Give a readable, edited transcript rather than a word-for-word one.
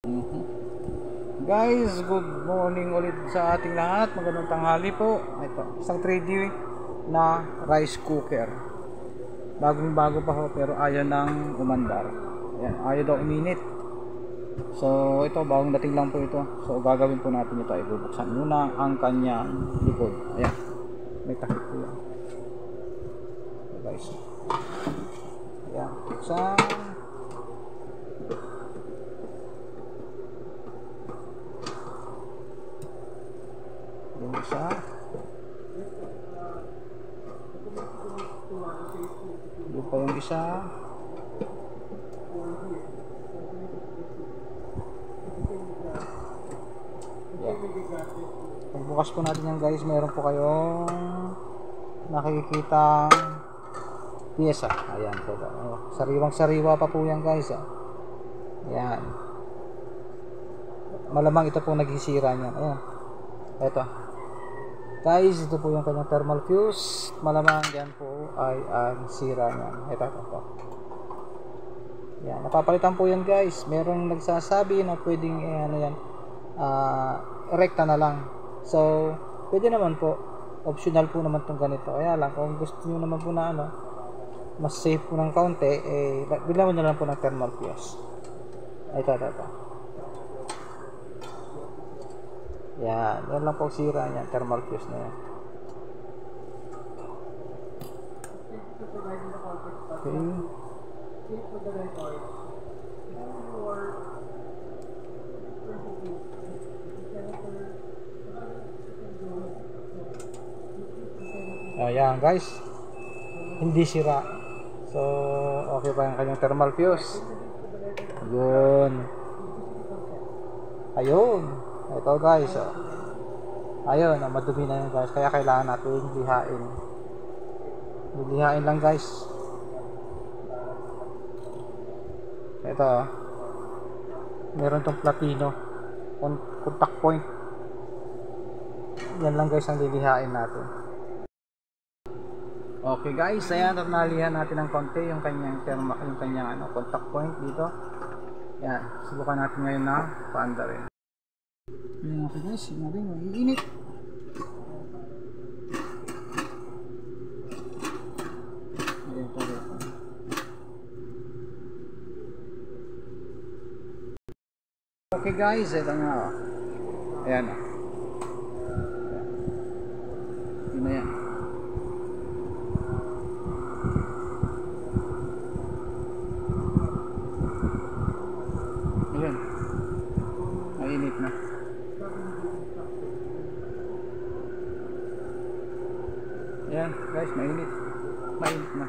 Mhm. Guys, good morning ulit sa ating lahat. Magandang tanghali po. Ito, isang 3D na rice cooker. Bagong bago pa ho pero ayaw nang umandar. Ayan, ayaw daw uminit. So, ito bagong dating lang po ito. So, gagawin po natin ito ay bubuksan muna ang kanyang likod. Ayan. May takip po yan. Okay, guys. Ayan, buksan. Yung isa. Doon pa yung isa. Yeah. Pagbukas po natin yan guys, meron po kayong nakikita pyesa. Ayan po. Sariwang sariwa pa po yan guys. Ayan. Malamang ito po nagsisira niyan. Ayan. Ito. Guys, ito po yung kanyang thermal fuse. Malamang yan po ay ang sira niyan. Ito. Yan, napapalitan po yan guys. Merong nagsasabi na pwedeng ano yan, rekta na lang. So, pwede naman po. Optional po naman tong ganito. Kaya lang, kung gusto niyo naman po na ano, mas safe po ng kaunti, bigyan mo na lang po ng thermal fuse. Ito. Yan lang po sira niyan, thermal fuse na yan. Okay. Ayan guys, hindi sira. So, okay pa yung kanyang thermal fuse. Ayun. Ito guys, ayun, madumi na yun guys, kaya kailangan natin lihain lang guys. Ito, meron tong platino contact point. Yan lang guys ang lilihain natin. Okay guys, ayan, nalihan natin ng konti yung kanyang contact point dito. Yan, subukan natin ngayon na paanda rin. Ayan, okay guys, sinabi mo, iinit. Ayan, okay guys, ito nga. Ayan. Yun na yan. Ayan. Mainit na. Ayan guys, mainit na.